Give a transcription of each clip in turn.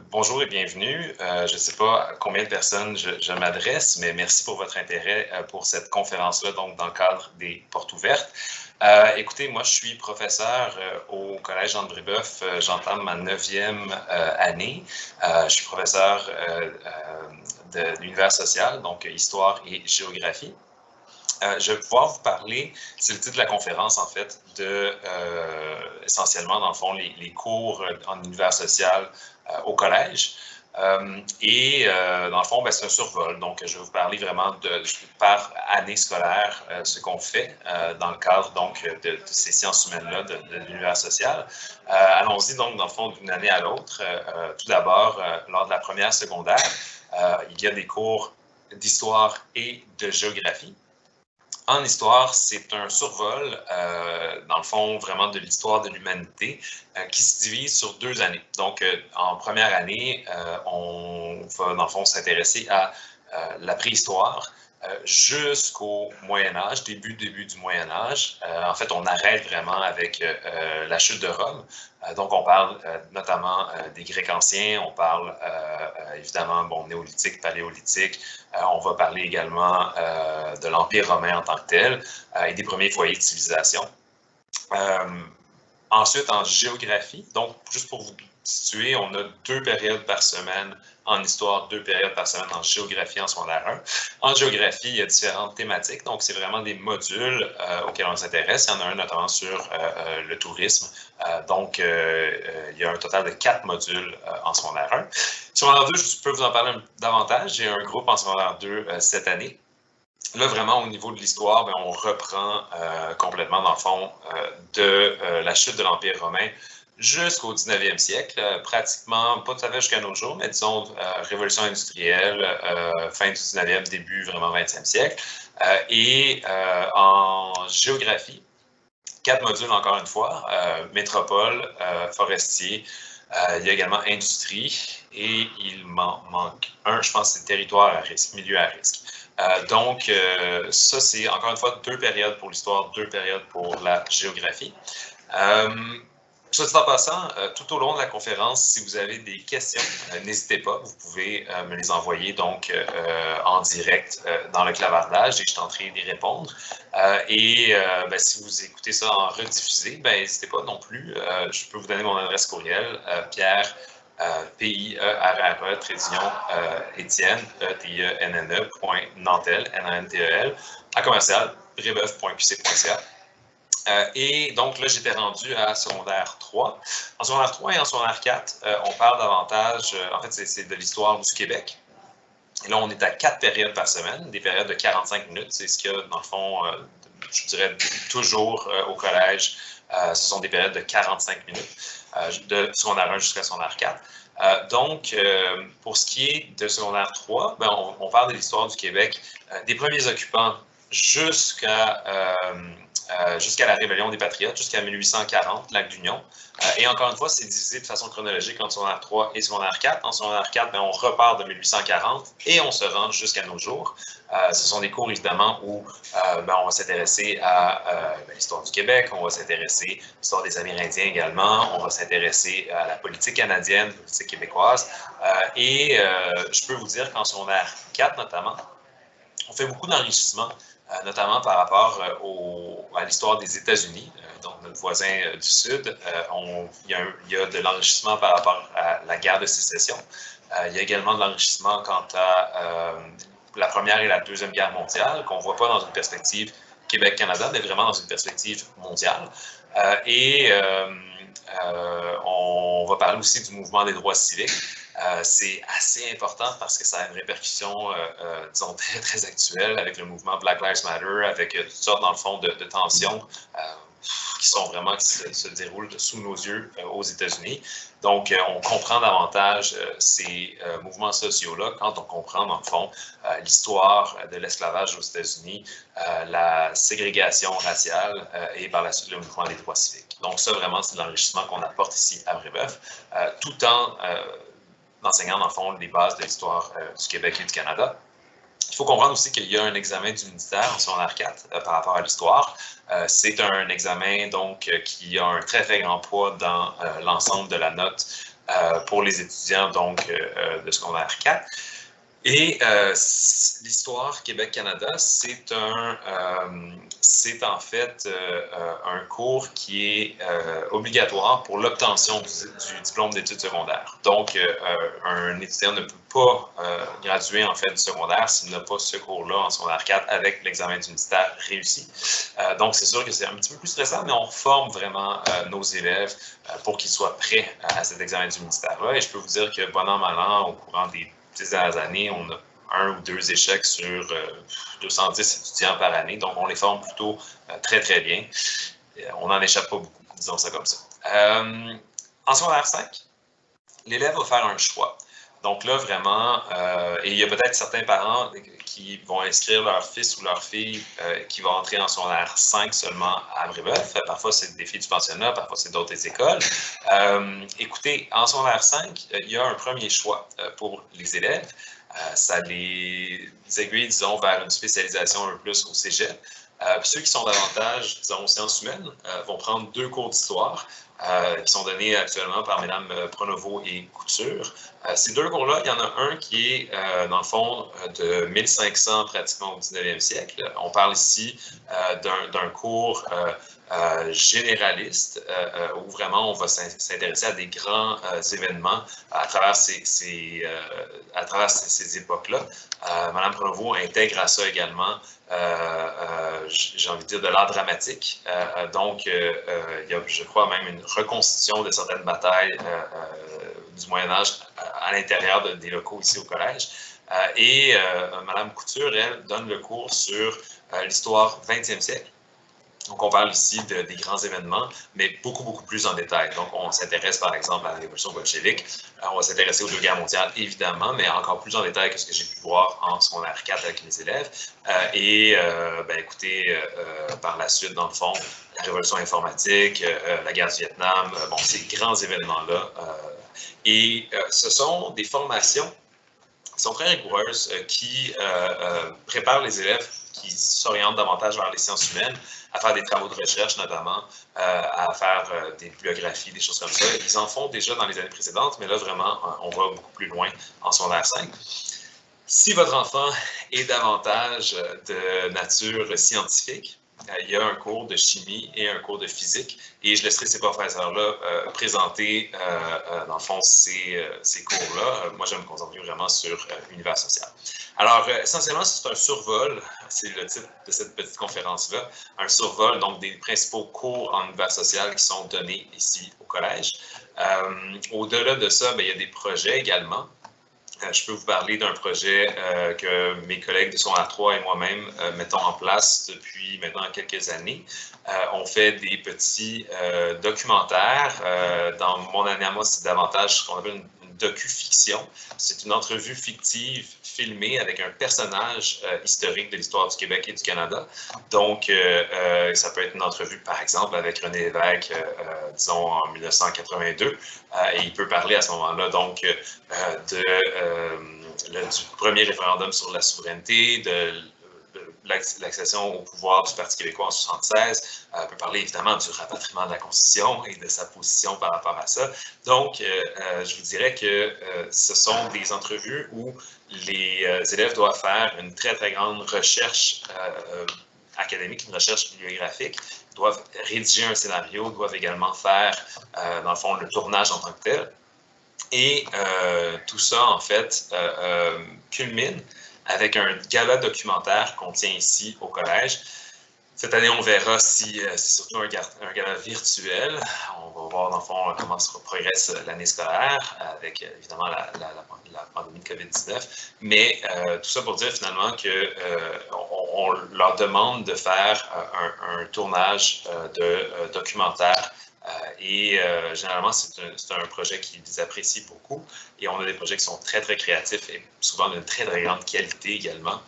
Bonjour et bienvenue. Je ne sais pas à combien de personnes je m'adresse, mais merci pour votre intérêt pour cette conférence-là, donc dans le cadre des portes ouvertes. Écoutez, moi, je suis professeur au Collège Jean de Brébeuf. J'entame ma 9e année. Je suis professeur de l'univers social, donc histoire et géographie. Je vais pouvoir vous parler, c'est le titre de la conférence en fait, essentiellement dans le fond les cours en univers social au collège. Dans le fond, c'est un survol. Donc, je vais vous parler vraiment par année scolaire, ce qu'on fait dans le cadre donc, de ces sciences humaines-là, de l'univers social. Allons-y donc, dans le fond, d'une année à l'autre. Tout d'abord, lors de la première secondaire, il y a des cours d'histoire et de géographie. En histoire, c'est un survol, dans le fond, vraiment de l'histoire de l'humanité, qui se divise sur 2 années. Donc, en première année, on va, dans le fond, s'intéresser à la préhistoire jusqu'au Moyen-Âge, début du Moyen-Âge. En fait, on arrête vraiment avec la chute de Rome. Donc, on parle notamment des Grecs anciens, on parle évidemment néolithique, paléolithique, on va parler également de l'Empire romain en tant que tel et des premiers foyers de civilisation. Ensuite, en géographie, donc juste pour vous situer, on a 2 périodes par semaine en histoire, 2 périodes par semaine en géographie en secondaire 1. En géographie, il y a différentes thématiques, donc c'est vraiment des modules auxquels on s'intéresse. Il y en a un notamment sur le tourisme. Donc, il y a un total de 4 modules en secondaire 1. Secondaire 2, je peux vous en parler davantage. J'ai un groupe en secondaire 2 cette année. Là, vraiment, au niveau de l'histoire, on reprend complètement, dans le fond, de la chute de l'Empire romain jusqu'au 19e siècle, pratiquement, pas tout à fait jusqu'à nos jours, mais disons, révolution industrielle, fin du 19e, début vraiment 20e siècle. En géographie, 4 modules encore une fois, métropole, forestier, il y a également industrie et il m'en manque un, je pense, c'est territoire à risque, milieu à risque. Donc, ça, c'est encore une fois 2 périodes pour l'histoire, 2 périodes pour la géographie. Soit dit en passant, tout au long de la conférence, si vous avez des questions, n'hésitez pas, vous pouvez me les envoyer donc en direct dans le clavardage et je tenterai d'y répondre. Si vous écoutez ça en rediffusé, n'hésitez pas non plus. Je peux vous donner mon adresse courriel, Pierre, P-I-E-R-R-E, trédion, Étienne, E-T-I-E-N-N-E, Nantel, à commercial, brebeuf.qc.ca. Et donc là, j'étais rendu à secondaire 3. En secondaire 3 et en secondaire 4, on parle davantage, en fait, c'est de l'histoire du Québec. Et là, on est à 4 périodes par semaine, des périodes de 45 minutes. C'est ce qu'il y a, dans le fond, je dirais toujours au collège. Ce sont des périodes de 45 minutes, de secondaire 1 jusqu'à secondaire 4. Donc, pour ce qui est de secondaire 3, on parle de l'histoire du Québec, des premiers occupants jusqu'à la rébellion des Patriotes, jusqu'à 1840, l'acte d'Union. Et encore une fois, c'est divisé de façon chronologique entre secondaire 3 et secondaire 4. En secondaire 4, on repart de 1840 et on se rend jusqu'à nos jours. Ce sont des cours, évidemment, où on va s'intéresser à l'histoire du Québec, on va s'intéresser à l'histoire des Amérindiens également, on va s'intéresser à la politique canadienne, la politique québécoise. Je peux vous dire qu'en secondaire 4, notamment, on fait beaucoup d'enrichissement, notamment par rapport à l'histoire des États-Unis, donc notre voisin du Sud. Il y a de l'enrichissement par rapport à la guerre de sécession. Il y a également de l'enrichissement quant à la Première et la Deuxième Guerre mondiale, qu'on ne voit pas dans une perspective Québec-Canada, mais vraiment dans une perspective mondiale. On va parler aussi du mouvement des droits civiques. C'est assez important parce que ça a une répercussion, disons, très, très actuelle avec le mouvement Black Lives Matter, avec toutes sortes, dans le fond, de tensions qui se déroulent sous nos yeux aux États-Unis. Donc, on comprend davantage ces mouvements sociaux-là quand on comprend, dans le fond, l'histoire de l'esclavage aux États-Unis, la ségrégation raciale et par la suite le mouvement des droits civiques. Donc, ça, vraiment, c'est de l'enrichissement qu'on apporte ici à Brébeuf, tout en enseignant, dans le fond, les bases de l'histoire du Québec et du Canada. Il faut comprendre aussi qu'il y a un examen du ministère en secondaire 4 par rapport à l'histoire. C'est un examen donc qui a un très, très grand poids dans l'ensemble de la note pour les étudiants donc, de secondaire 4. Et l'histoire Québec-Canada, c'est en fait un cours qui est obligatoire pour l'obtention du diplôme d'études secondaires. Donc, un étudiant ne peut pas graduer en fait du secondaire s'il n'a pas ce cours-là en secondaire 4 avec l'examen d'unitaire réussi. Donc, c'est sûr que c'est un petit peu plus stressant, mais on forme vraiment nos élèves pour qu'ils soient prêts à cet examen d'unitaire-là. Et je peux vous dire que bon an, mal an, au courant des 10 dernières années, on a 1 ou 2 échecs sur 210 étudiants par année. Donc, on les forme plutôt très, très bien. On n'en échappe pas beaucoup, disons ça comme ça. En secondaire 5, l'élève va faire un choix. Donc là, vraiment, et il y a peut-être certains parents qui vont inscrire leur fils ou leur fille qui va entrer en secondaire 5 seulement à Brébeuf. Parfois, c'est des filles du pensionnat, parfois, c'est d'autres écoles. Écoutez, en secondaire 5, il y a un premier choix pour les élèves. Ça les aiguille, disons, vers une spécialisation un peu plus au cégep. Ceux qui sont davantage, disons, aux sciences humaines, vont prendre 2 cours d'histoire qui sont donnés actuellement par Mme Pronovo et Couture. Ces 2 cours-là, il y en a un qui est, dans le fond, de 1500 pratiquement au 19e siècle. On parle ici d'un cours généraliste où vraiment on va s'intéresser à des grands événements à travers ces époques-là. Mme Pronovo intègre à ça également j'ai envie de dire de l'art dramatique. Donc, il y a, je crois, même une reconstitution de certaines batailles du Moyen-Âge à l'intérieur des locaux ici au collège. Et Mme Couture, elle, donne le cours sur l'histoire 20e siècle. Donc, on parle ici des grands événements, mais beaucoup, beaucoup plus en détail. Donc, on s'intéresse, par exemple, à la révolution bolchevique. On va s'intéresser aux 2 guerres mondiales, évidemment, mais encore plus en détail que ce que j'ai pu voir en secondaire 4 avec mes élèves. Écoutez, par la suite, dans le fond, la révolution informatique, la guerre du Vietnam, ces grands événements-là. Ce sont des formations qui sont très rigoureuses, qui préparent les élèves qui s'orientent davantage vers les sciences humaines, à faire des travaux de recherche notamment, à faire des bibliographies, des choses comme ça. Ils en font déjà dans les années précédentes, mais là, vraiment, on va beaucoup plus loin en secondaire 5. Si votre enfant est davantage de nature scientifique, il y a un cours de chimie et un cours de physique, et je laisserai ces professeurs-là présenter, dans le fond, ces cours-là. Moi, je vais me concentrer vraiment sur l'univers social. Alors, essentiellement, c'est un survol, c'est le titre de cette petite conférence-là, un survol donc des principaux cours en univers social qui sont donnés ici au collège. Au-delà de ça, il y a des projets également. Je peux vous parler d'un projet que mes collègues de secondaire 3 et moi-même mettons en place depuis maintenant quelques années. On fait des petits documentaires. Dans mon année à moi, c'est davantage ce qu'on appelle une docu-fiction. C'est une entrevue fictive filmée avec un personnage historique de l'histoire du Québec et du Canada. Donc, ça peut être une entrevue, par exemple, avec René Lévesque, disons, en 1982. Et il peut parler à ce moment-là, donc, du premier référendum sur la souveraineté, de l'accession au pouvoir du Parti québécois en 1976, peut parler évidemment du rapatriement de la Constitution et de sa position par rapport à ça. Donc, je vous dirais que ce sont des entrevues où les élèves doivent faire une très, très grande recherche académique, une recherche bibliographique, doivent rédiger un scénario, doivent également faire, dans le fond, le tournage en tant que tel. Et tout ça, en fait, culmine avec un gala documentaire qu'on tient ici au collège. Cette année, on verra si c'est surtout un gala virtuel. On va voir, dans le fond, comment se progresse l'année scolaire avec, évidemment, la pandémie de COVID-19. Mais tout ça pour dire, finalement, qu'on leur demande de faire un tournage de documentaire. Généralement, c'est un projet qu'ils apprécient beaucoup. Et on a des projets qui sont très, très créatifs et souvent d'une très, très grande qualité également.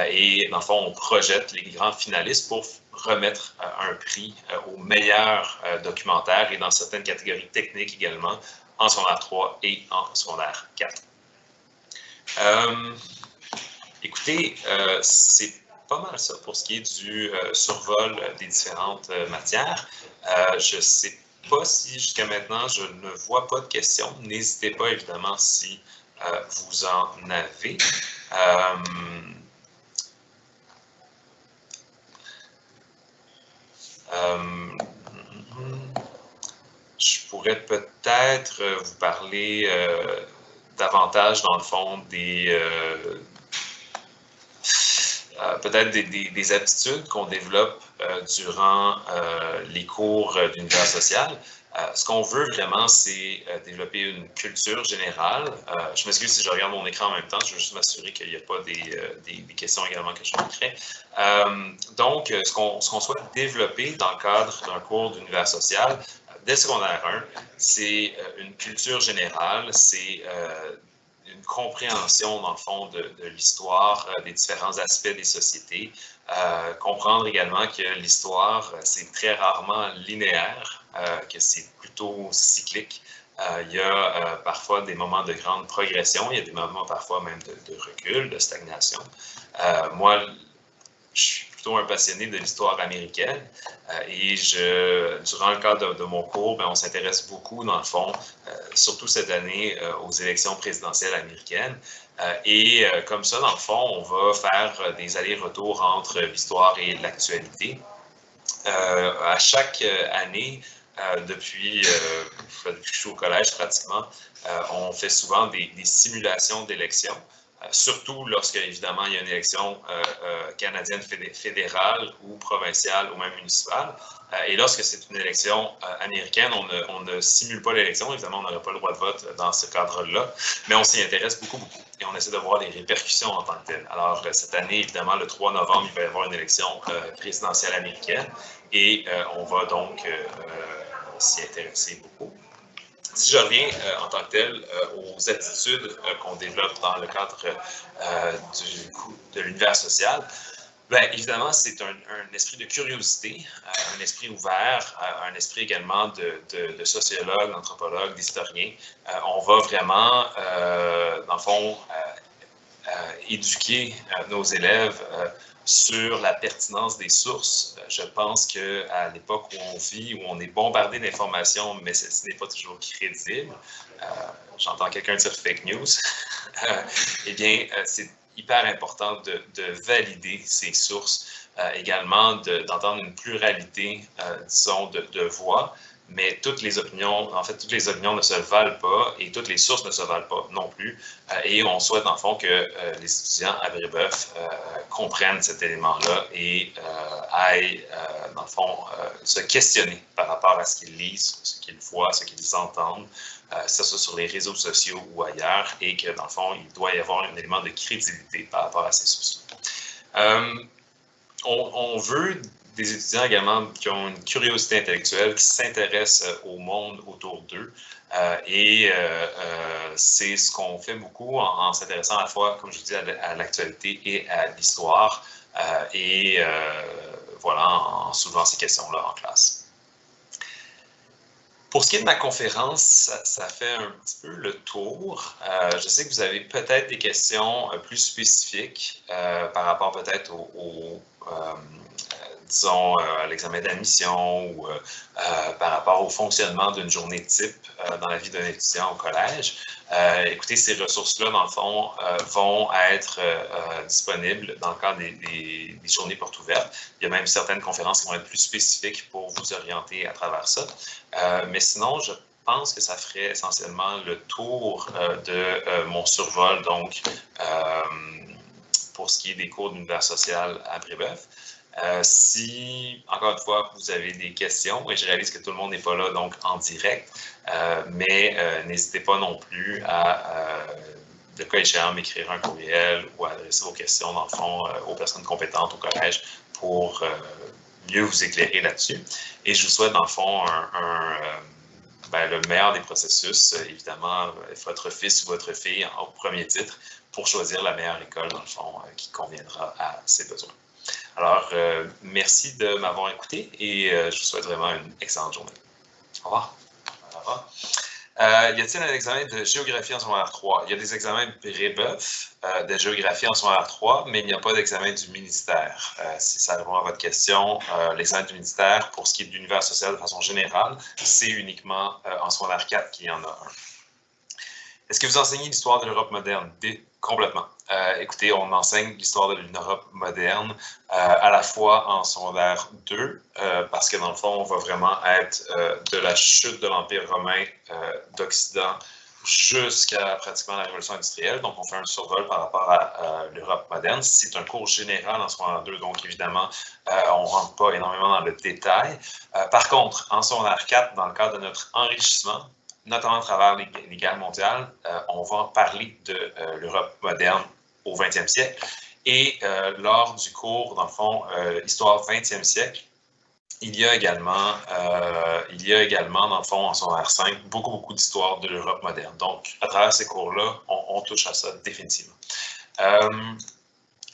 Et dans le fond, on projette les grands finalistes pour remettre un prix aux meilleurs documentaires et dans certaines catégories techniques également, en secondaire 3 et en secondaire 4. Écoutez, c'est pas mal ça pour ce qui est du survol des différentes matières. Je sais pas si jusqu'à maintenant je ne vois pas de questions. N'hésitez pas évidemment si vous en avez. Je pourrais peut-être vous parler davantage, dans le fond, peut-être des aptitudes qu'on développe durant les cours d'univers social. Ce qu'on veut vraiment, c'est développer une culture générale. Je m'excuse si je regarde mon écran en même temps, je veux juste m'assurer qu'il n'y a pas des questions également que je mettrai. Donc, ce qu'on souhaite développer dans le cadre d'un cours d'univers social, dès secondaire 1, c'est une culture générale, c'est une compréhension, dans le fond, de l'histoire, des différents aspects des sociétés. Comprendre également que l'histoire, c'est très rarement linéaire, que c'est plutôt cyclique. Il y a parfois des moments de grande progression, il y a des moments parfois même de recul, de stagnation. Moi, je suis plutôt un passionné de l'histoire américaine et durant le cadre de mon cours, on s'intéresse beaucoup, dans le fond, surtout cette année, aux élections présidentielles américaines. Et comme ça, dans le fond, on va faire des allers-retours entre l'histoire et l'actualité. À chaque année, depuis que je suis au collège pratiquement, on fait souvent des simulations d'élections. Surtout lorsque, évidemment, il y a une élection canadienne fédérale ou provinciale ou même municipale. Et lorsque c'est une élection américaine, on ne simule pas l'élection. Évidemment, on n'aurait pas le droit de vote dans ce cadre-là, mais on s'y intéresse beaucoup, beaucoup. Et on essaie de voir les répercussions en tant que telles. Alors, cette année, évidemment, le 3 novembre, il va y avoir une élection présidentielle américaine et on va donc s'y intéresser beaucoup. Si je reviens en tant que tel aux attitudes qu'on développe dans le cadre de l'univers social, bien, évidemment, c'est un esprit de curiosité, un esprit ouvert, un esprit également de sociologue, d'anthropologue, d'historien. On va vraiment, dans le fond, éduquer nos élèves sur la pertinence des sources. Je pense qu'à l'époque où on vit, où on est bombardé d'informations, mais ce n'est pas toujours crédible, j'entends quelqu'un dire fake news, eh bien, c'est hyper important de valider ces sources, également d'entendre une pluralité, disons, de voix. Mais toutes les opinions, en fait, toutes les opinions ne se valent pas et toutes les sources ne se valent pas non plus. Et on souhaite, dans le fond, que les étudiants à Brébeuf comprennent cet élément-là et aillent, dans le fond, se questionner par rapport à ce qu'ils lisent, ce qu'ils voient, ce qu'ils entendent, que ce soit sur les réseaux sociaux ou ailleurs, et que, dans le fond, il doit y avoir un élément de crédibilité par rapport à ces sources. On veut des étudiants également qui ont une curiosité intellectuelle, qui s'intéressent au monde autour d'eux. C'est ce qu'on fait beaucoup en s'intéressant à la fois, comme je dis, à l'actualité et à l'histoire. Voilà, en soulevant ces questions-là en classe. Pour ce qui est de ma conférence, ça fait un petit peu le tour. Je sais que vous avez peut-être des questions plus spécifiques par rapport peut-être disons, à l'examen d'admission ou par rapport au fonctionnement d'une journée type dans la vie d'un étudiant au collège. Écoutez, ces ressources-là, dans le fond, vont être disponibles dans le cadre des journées portes ouvertes. Il y a même certaines conférences qui vont être plus spécifiques pour vous orienter à travers ça. Mais sinon, je pense que ça ferait essentiellement le tour de mon survol, donc, pour ce qui est des cours d'univers social à Brébeuf. Si, encore une fois, vous avez des questions, et je réalise que tout le monde n'est pas là donc en direct, mais n'hésitez pas non plus à, de cas échéant, m'écrire un courriel ou à adresser vos questions, dans le fond, aux personnes compétentes au collège pour mieux vous éclairer là-dessus. Et je vous souhaite, dans le fond, le meilleur des processus, évidemment, votre fils ou votre fille au premier titre pour choisir la meilleure école, dans le fond, qui conviendra à ses besoins. Alors, merci de m'avoir écouté et je vous souhaite vraiment une excellente journée. Au revoir. Au revoir. Y a-t-il un examen de géographie en secondaire 3? Il y a des examens Brébeuf de géographie en secondaire 3, mais il n'y a pas d'examen du ministère. Si ça répond à votre question, l'examen du ministère, pour ce qui est de l'univers social de façon générale, c'est uniquement en secondaire 4 qu'il y en a un. Est-ce que vous enseignez l'histoire de l'Europe moderne? Complètement. Écoutez, on enseigne l'histoire de l'Europe moderne à la fois en secondaire 2, parce que dans le fond, on va vraiment être de la chute de l'Empire romain d'Occident jusqu'à pratiquement la Révolution industrielle. Donc, on fait un survol par rapport à l'Europe moderne. C'est un cours général en secondaire 2, donc évidemment, on ne rentre pas énormément dans le détail. Par contre, en secondaire 4, dans le cadre de notre enrichissement, notamment à travers les guerres mondiales, on va parler de l'Europe moderne au 20e siècle. Et lors du cours, dans le fond, Histoire 20e siècle, il y a également, dans le fond, en secondaire 5, beaucoup d'histoire de l'Europe moderne. Donc, à travers ces cours-là, on touche à ça définitivement.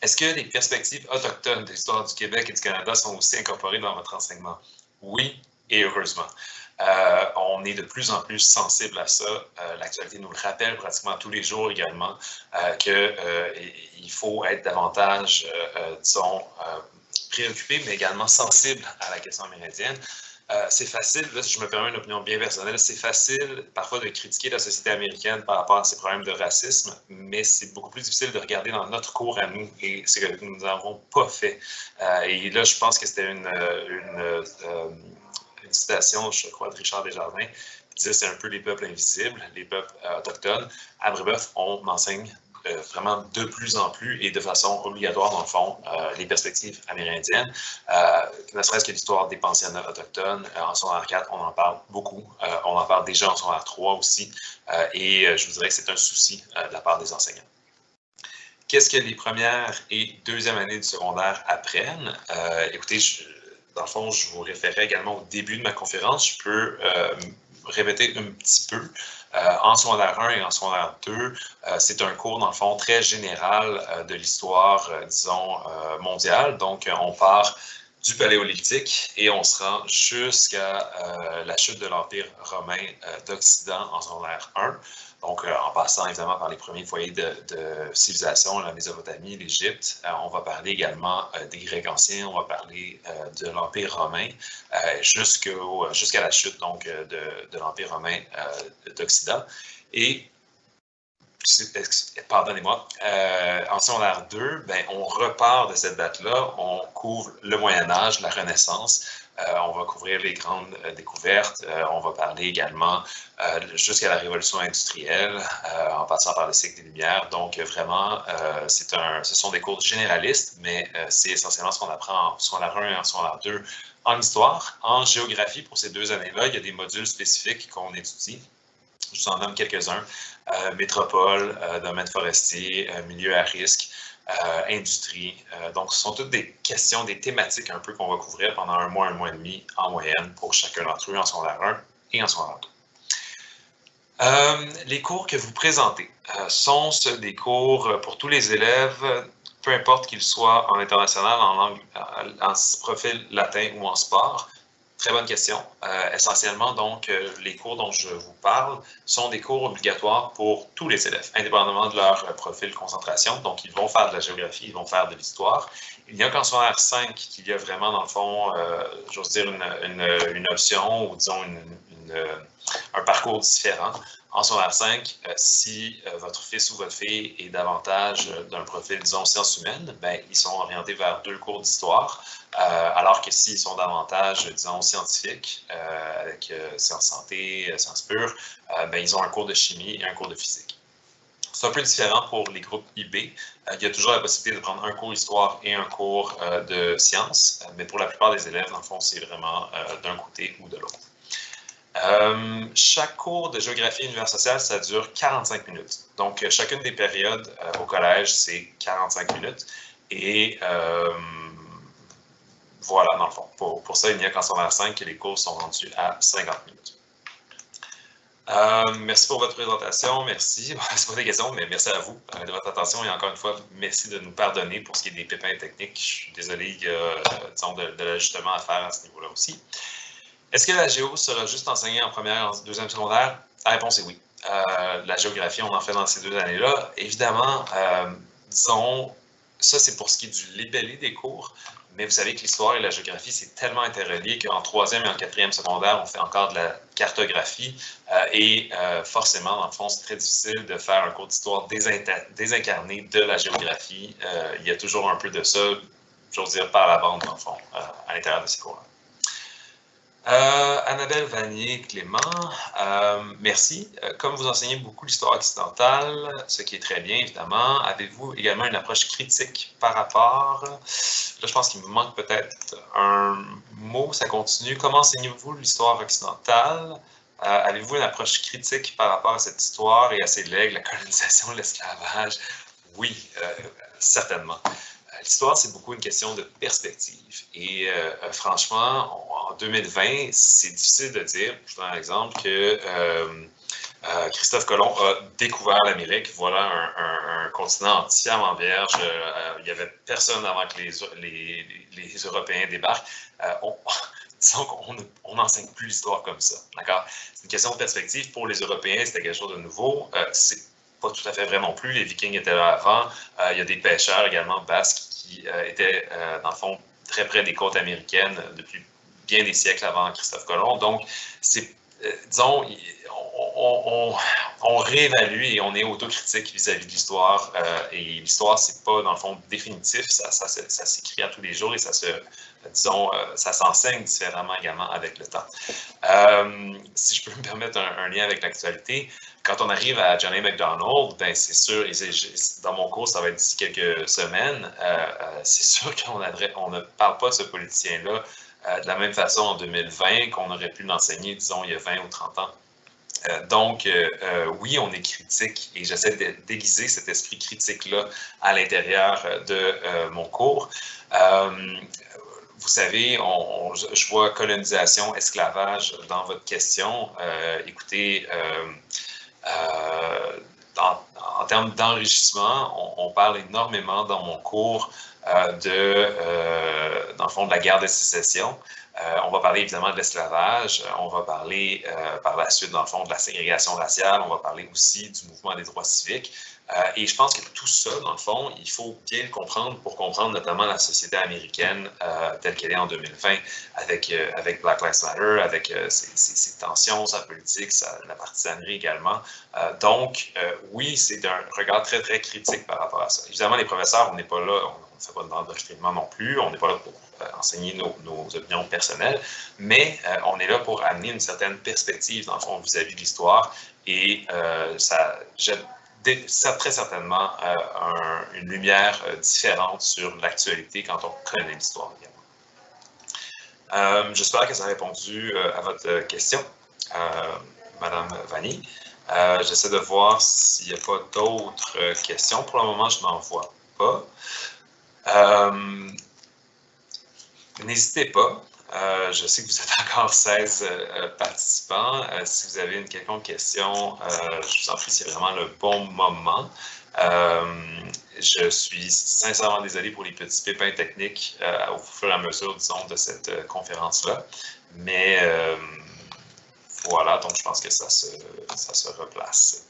Est-ce que les perspectives autochtones de l'histoire du Québec et du Canada sont aussi incorporées dans votre enseignement? Oui, et heureusement. On est de plus en plus sensible à ça. L'actualité nous le rappelle pratiquement tous les jours également qu'il faut être davantage, disons, préoccupé, mais également sensible à la question amérindienne. C'est facile, là, si je me permets une opinion bien personnelle, c'est facile parfois de critiquer la société américaine par rapport à ses problèmes de racisme, mais c'est beaucoup plus difficile de regarder dans notre cours à nous et ce que nous n'avons pas fait. Et là, je pense que c'était une citation, je crois, de Richard Desjardins, qui disait c'est un peu les peuples invisibles, les peuples autochtones. À Brébeuf, on enseigne vraiment de plus en plus et de façon obligatoire, dans le fond, les perspectives amérindiennes. Ne serait-ce que l'histoire des pensionnats autochtones. En secondaire 4, on en parle beaucoup. On en parle déjà en secondaire 3 aussi. Et je vous dirais que c'est un souci de la part des enseignants. Qu'est-ce que les premières et deuxième années du secondaire apprennent? Écoutez, dans le fond, je vous référais également au début de ma conférence. Je peux répéter un petit peu. En secondaire 1 et en secondaire 2, c'est un cours, dans le fond, très général de l'histoire, disons, mondiale. Donc, on part du Paléolithique et on se rend jusqu'à la chute de l'Empire romain d'Occident en secondaire 1. Donc, en passant évidemment par les premiers foyers de civilisation, la Mésopotamie, l'Égypte, on va parler également des Grecs anciens, on va parler de l'Empire romain jusqu'à la chute donc, de l'Empire romain d'Occident. Et, pardonnez-moi, en secondaire 2, ben, on repart de cette date-là, on couvre le Moyen-Âge, la Renaissance. On va couvrir les grandes découvertes. On va parler également jusqu'à la Révolution industrielle, en passant par le cycle des Lumières. Donc, vraiment, ce sont des cours généralistes, mais c'est essentiellement ce qu'on apprend en secondaire 1 et en secondaire 2 en histoire. En géographie, pour ces 2 années-là, il y a des modules spécifiques qu'on étudie. Je vous en nomme quelques-uns. Métropole, domaine forestier, milieu à risque. Industrie. Donc, ce sont toutes des questions, des thématiques un peu qu'on va couvrir pendant un mois et demi en moyenne pour chacun d'entre eux en secondaire 1 et en secondaire 2. Les cours que vous présentez sont des cours pour tous les élèves, peu importe qu'ils soient en international, en langue, en profil latin ou en sport. Très bonne question. Essentiellement, donc, les cours dont je vous parle sont des cours obligatoires pour tous les élèves, indépendamment de leur profil de concentration. Donc, ils vont faire de la géographie, ils vont faire de l'histoire. Il n'y a qu'en secondaire 5 qu'il y a vraiment, dans le fond, j'ose dire, une option ou, disons, un parcours différent. En secondaire 5, si votre fils ou votre fille est davantage d'un profil, disons, sciences humaines, ben, ils sont orientés vers 2 cours d'histoire, alors que s'ils sont davantage, disons, scientifiques, avec sciences santé, sciences pures, ben, ils ont un cours de chimie et un cours de physique. C'est un peu différent pour les groupes IB. Il y a toujours la possibilité de prendre un cours histoire et un cours de sciences, mais pour la plupart des élèves, dans le fond, c'est vraiment d'un côté ou de l'autre. Chaque cours de géographie et univers social, ça dure 45 minutes. Donc, chacune des périodes au collège, c'est 45 minutes. Et voilà, dans le fond. Pour ça, il n'y a qu'en secondaire 5 que les cours sont rendus à 50 minutes. Merci pour votre présentation. Merci. C'est pas des questions, mais merci à vous de votre attention. Et encore une fois, merci de nous pardonner pour ce qui est des pépins techniques. Je suis désolé, il y a disons, de l'ajustement à faire à ce niveau-là aussi. Est-ce que la géo sera juste enseignée en première et en deuxième secondaire? La réponse est oui. La géographie, on en fait dans ces 2 années-là. Évidemment, disons, ça c'est pour ce qui est du libellé des cours, mais vous savez que l'histoire et la géographie, c'est tellement interrelié qu'en 3e et en 4e secondaire, on fait encore de la cartographie et forcément, dans le fond, c'est très difficile de faire un cours d'histoire désincarné de la géographie. Il y a toujours un peu de ça, j'ose dire, par la bande, dans le fond, à l'intérieur de ces cours-là. Annabelle Vanier-Clément, merci. Comme vous enseignez beaucoup l'histoire occidentale, ce qui est très bien, évidemment, avez-vous également une approche critique par rapport... Là, je pense qu'il me manque peut-être un mot, ça continue. Comment enseignez-vous l'histoire occidentale? Avez-vous une approche critique par rapport à cette histoire et à ses legs, la colonisation, l'esclavage? Oui, certainement. L'histoire, c'est beaucoup une question de perspective. Et franchement, en 2020, c'est difficile de dire, je donne un exemple, que Christophe Colomb a découvert l'Amérique. Voilà un continent entièrement vierge. Il n'y avait personne avant que les Européens débarquent. Disons qu'on n'enseigne plus l'histoire comme ça. D'accord? C'est une question de perspective. Pour les Européens, c'était quelque chose de nouveau. C'est pas tout à fait vrai non plus. Les Vikings étaient là avant. Il y a des pêcheurs également basques qui étaient, dans le fond, très près des côtes américaines depuis bien des siècles avant Christophe Colomb. Donc, c'est, disons, on réévalue et on est autocritique vis-à-vis de l'histoire. Et l'histoire, c'est pas, dans le fond, définitif. Ça s'écrit à tous les jours et ça s'enseigne différemment également avec le temps. Si je peux me permettre un lien avec l'actualité, quand on arrive à John A. Macdonald, ben c'est sûr, et dans mon cours, ça va être d'ici quelques semaines, c'est sûr qu'on ne parle pas de ce politicien-là de la même façon en 2020 qu'on aurait pu l'enseigner, disons, il y a 20 ou 30 ans. Donc, oui, on est critique et j'essaie de déguiser cet esprit critique-là à l'intérieur de mon cours. Vous savez, je vois colonisation, esclavage dans votre question. Écoutez, en termes d'enrichissement, on parle énormément dans mon cours dans le fond, de la guerre de sécession. On va parler évidemment de l'esclavage, on va parler par la suite, dans le fond, de la ségrégation raciale, on va parler aussi du mouvement des droits civiques. Et je pense que tout ça, dans le fond, il faut bien le comprendre pour comprendre notamment la société américaine telle qu'elle est en 2020, avec Black Lives Matter, avec ses tensions, sa politique, la partisanerie également. Donc, oui, c'est un regard très, très critique par rapport à ça. Évidemment, les professeurs, on n'est pas là, on ne fait pas d'endoctrinement non plus, on n'est pas là pour enseigner nos opinions personnelles, mais on est là pour amener une certaine perspective, dans le fond, vis-à-vis de l'histoire, et ça jette très certainement une lumière différente sur l'actualité quand on connaît l'histoire également. J'espère que ça a répondu à votre question, Madame Vanni. J'essaie de voir s'il n'y a pas d'autres questions. Pour le moment, je n'en vois pas. N'hésitez pas. Je sais que vous êtes encore 16 participants. Si vous avez une quelconque question, je vous en prie, c'est vraiment le bon moment. Je suis sincèrement désolé pour les petits pépins techniques au fur et à mesure, disons, de cette conférence-là. Mais voilà, donc je pense que ça se replace.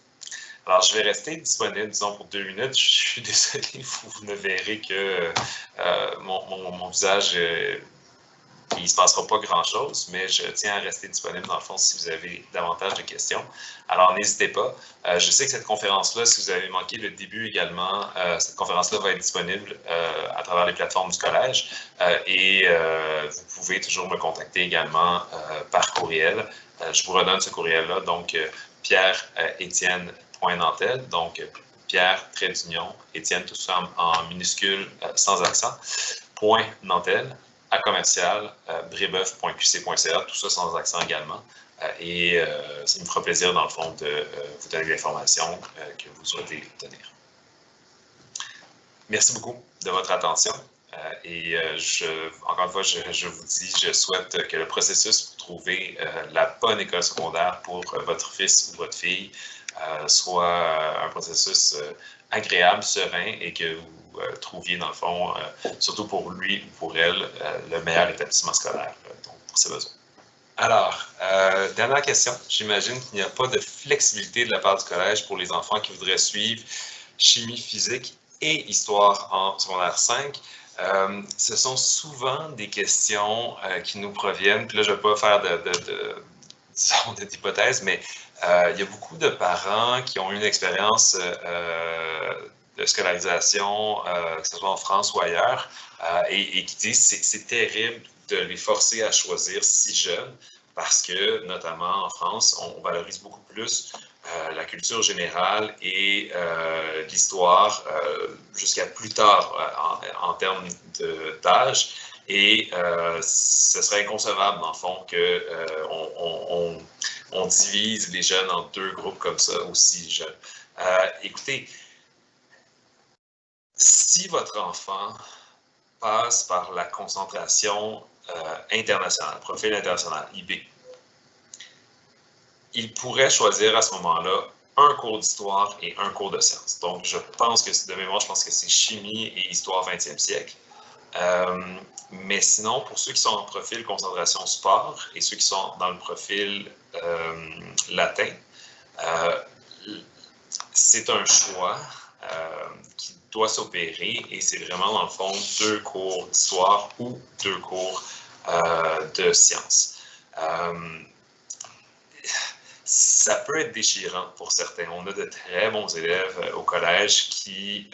Alors, je vais rester disponible, disons, pour 2 minutes. Je suis désolé, vous ne verrez que mon visage... il ne se passera pas grand-chose, mais je tiens à rester disponible dans le fond si vous avez davantage de questions. Alors, n'hésitez pas. Je sais que cette conférence-là, si vous avez manqué le début également, cette conférence-là va être disponible à travers les plateformes du collège et vous pouvez toujours me contacter également par courriel. Je vous redonne ce courriel-là, donc Pierre-Étienne.Nantel, donc Pierre, trait d'union, Étienne, tout ça en minuscule, sans accent, .Nantel, à commercial, brébeuf.qc.ca, tout ça sans accent également. Et ça me fera plaisir, dans le fond, de vous donner l'information que vous souhaitez obtenir. Merci beaucoup de votre attention. Et encore une fois, je vous dis, je souhaite que le processus pour trouver la bonne école secondaire pour votre fils ou votre fille soit un processus agréable, serein et que vous trouviez, dans le fond, surtout pour lui ou pour elle, le meilleur établissement scolaire donc, pour ses besoins. Alors, dernière question. J'imagine qu'il n'y a pas de flexibilité de la part du collège pour les enfants qui voudraient suivre chimie, physique et histoire en secondaire 5. Ce sont souvent des questions qui nous proviennent, puis là, je ne vais pas faire d'hypothèses, mais il y a beaucoup de parents qui ont eu une expérience de scolarisation, que ce soit en France ou ailleurs, et qui disent que c'est terrible de les forcer à choisir si jeunes, parce que, notamment en France, on valorise beaucoup plus la culture générale et l'histoire jusqu'à plus tard en termes d'âge. Et ce serait inconcevable, dans le fond, qu'on divise les jeunes en deux groupes comme ça, aussi jeunes. Écoutez, si votre enfant passe par la concentration internationale, profil international, IB, il pourrait choisir à ce moment-là un cours d'histoire et un cours de sciences. Donc, je pense que, de mémoire, je pense que c'est chimie et histoire 20e siècle. Mais sinon, pour ceux qui sont en profil concentration sport et ceux qui sont dans le profil latin, c'est un choix qui doit s'opérer et c'est vraiment, dans le fond, 2 cours d'histoire ou 2 cours de sciences. Ça peut être déchirant pour certains. On a de très bons élèves au collège qui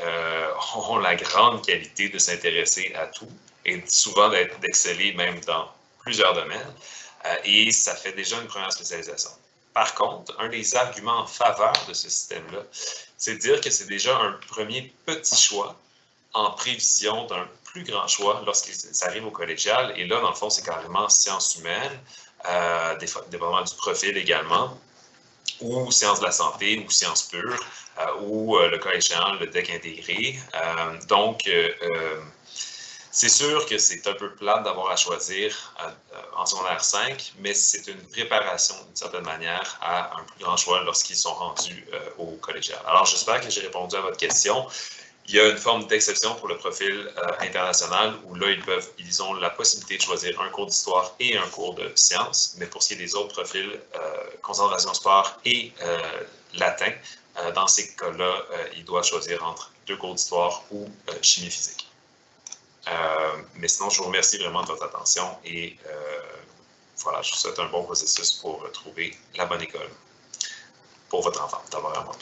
ont la grande qualité de s'intéresser à tout et souvent d'exceller même dans plusieurs domaines. Et ça fait déjà une première spécialisation. Par contre, un des arguments en faveur de ce système-là, c'est de dire que c'est déjà un premier petit choix en prévision d'un plus grand choix lorsqu'il arrive au collégial. Et là, dans le fond, c'est carrément sciences humaines, dépendamment du profil également, ou sciences de la santé, ou sciences pures, ou le cas échéant, le DEC intégré. Donc, c'est sûr que c'est un peu plate d'avoir à choisir en secondaire 5, mais c'est une préparation d'une certaine manière à un plus grand choix lorsqu'ils sont rendus au collégial. Alors, j'espère que j'ai répondu à votre question. Il y a une forme d'exception pour le profil international où là, ils ont la possibilité de choisir un cours d'histoire et un cours de sciences, mais pour ce qui est des autres profils, concentration sport et latin, dans ces cas-là, ils doivent choisir entre 2 cours d'histoire ou chimie physique. Mais sinon, je vous remercie vraiment de votre attention et voilà, je vous souhaite un bon processus pour trouver la bonne école pour votre enfant, d'abord à moi.